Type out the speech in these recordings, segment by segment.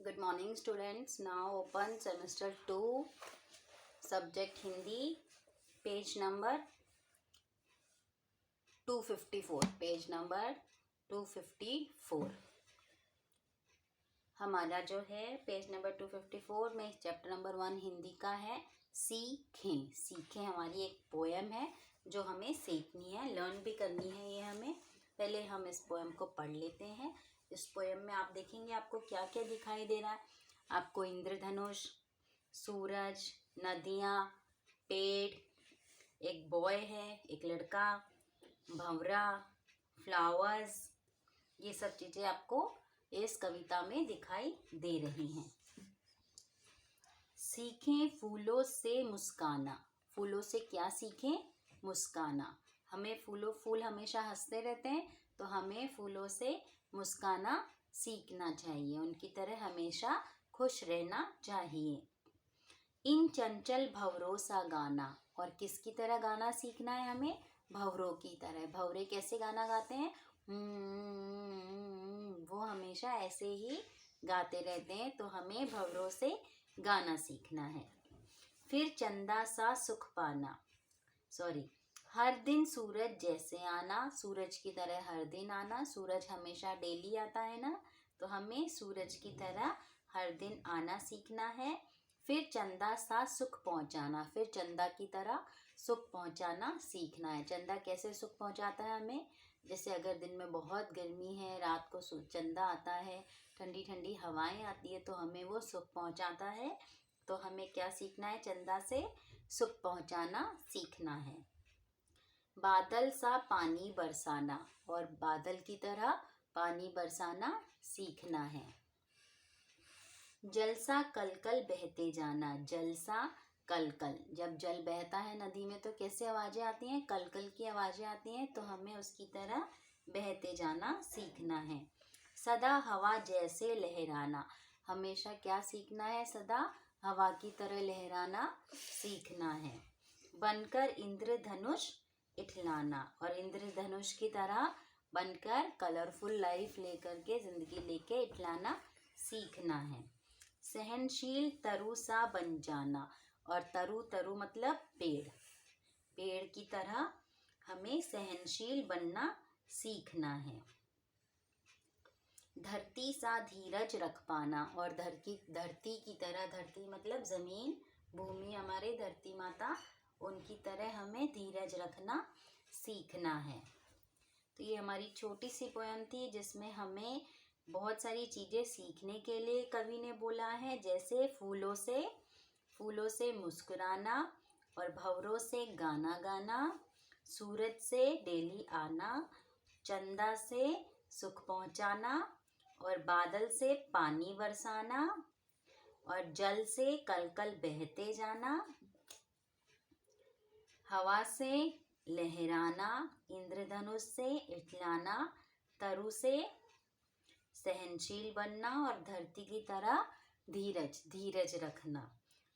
Good morning students. Now open semester 2 subject Hindi, page number 254. Page number 254 हमारा जो है page number 254 में chapter number 1 Hindi का है। सीखें सीखें हमारी एक पोएम है जो हमें सीखनी है, लर्न भी करनी है। ये हमें पहले हम इस पोएम को पढ़ लेते हैं। इस पोएम में आप देखेंगे आपको क्या क्या दिखाई दे रहा है। आपको इंद्रधनुष, सूरज, नदियाँ, पेड़, एक बॉय है, एक लड़का, भंवरा, फ्लावर्स, ये सब चीज़ें आपको इस कविता में दिखाई दे रही हैं। सीखें फूलों से मुस्काना। फूलों से क्या सीखें? मुस्काना। हमें फूल हमेशा हंसते रहते हैं, तो हमें फूलों से मुस्काना सीखना चाहिए, उनकी तरह हमेशा खुश रहना चाहिए। इन चंचल भंवरों सा गाना। और किसकी तरह गाना सीखना है हमें? भंवरों की तरह। भंवरे कैसे गाना गाते हैं? वो हमेशा ऐसे ही गाते रहते हैं, तो हमें भंवरों से गाना सीखना है। फिर चंदा सा सुख पाना। हर दिन सूरज जैसे आना। सूरज की तरह हर दिन आना। सूरज हमेशा डेली आता है ना, तो हमें सूरज की तरह हर दिन आना सीखना है। फिर चंदा सा सुख पहुंचाना। फिर चंदा की तरह सुख पहुंचाना सीखना है। चंदा कैसे सुख पहुंचाता है हमें? जैसे अगर दिन में बहुत गर्मी है, रात को चंदा आता है, ठंडी ठंडी हवाएं आती है, तो हमें वो सुख पहुंचाता है। तो हमें क्या सीखना है? चंदा से सुख पहुंचाना सीखना है। बादल सा पानी बरसाना। और बादल की तरह पानी बरसाना सीखना है। जल सा कल कल बहते जाना। जल सा कल कल, जब जल बहता है नदी में तो कैसे आवाजें आती हैं? कल कल की आवाजें आती हैं, तो हमें उसकी तरह बहते जाना सीखना है। सदा हवा जैसे लहराना। हमेशा क्या सीखना है? सदा हवा की तरह लहराना सीखना है। बनकर इंद्रधनुष इठलाना। और इंद्रधनुष की तरह बनकर कलरफुल लाइफ लेकर के, जिंदगी लेके इठलाना सीखना है। सहनशील तरु सा बन जाना। और तरु मतलब पेड़। पेड़ की तरह हमें सहनशील बनना सीखना है। धरती सा धीरज रख पाना। और धरती की तरह, धरती मतलब जमीन, भूमि हमारे धरती माता, उनकी तरह हमें धीरज रखना सीखना है। तो ये हमारी छोटी सी पोएम थी, जिसमें हमें बहुत सारी चीज़ें सीखने के लिए कवि ने बोला है। जैसे फूलों से मुस्कुराना, और भंवरों से गाना गाना, सूरज से डेली आना, चंदा से सुख पहुंचाना, और बादल से पानी बरसाना, और जल से कल कल बहते जाना, हवा से लहराना, इंद्रधनुष से इठलाना, तरु से सहनशील बनना, और धरती की तरह धीरज रखना।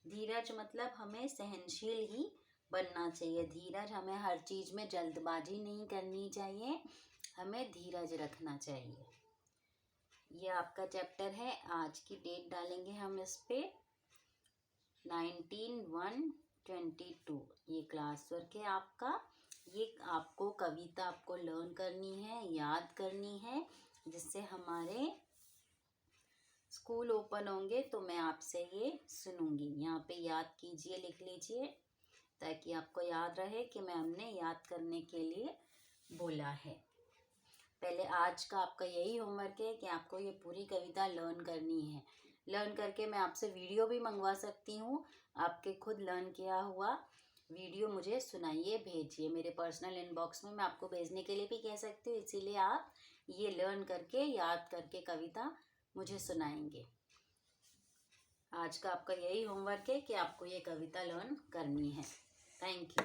धीरज मतलब हमें सहनशील ही बनना चाहिए। धीरज, हमें हर चीज़ में जल्दबाजी नहीं करनी चाहिए, हमें धीरज रखना चाहिए। ये आपका चैप्टर है। आज की डेट डालेंगे हम इस पे 19/1/22। ये क्लास वर्क है आपका। ये आपको कविता आपको लर्न करनी है, याद करनी है, जिससे हमारे स्कूल ओपन होंगे तो मैं आपसे ये सुनूंगी। यहाँ पे याद कीजिए, लिख लीजिए, ताकि आपको याद रहे कि मैम ने याद करने के लिए बोला है। पहले आज का आपका यही होमवर्क है कि आपको ये पूरी कविता लर्न करनी है। लर्न करके मैं आपसे वीडियो भी मंगवा सकती हूँ। आपके खुद लर्न किया हुआ वीडियो मुझे सुनाइए, भेजिए मेरे पर्सनल इनबॉक्स में। मैं आपको भेजने के लिए भी कह सकती हूँ, इसीलिए आप ये लर्न करके, याद करके कविता मुझे सुनाएंगे। आज का आपका यही होमवर्क है कि आपको ये कविता लर्न करनी है। Thank you.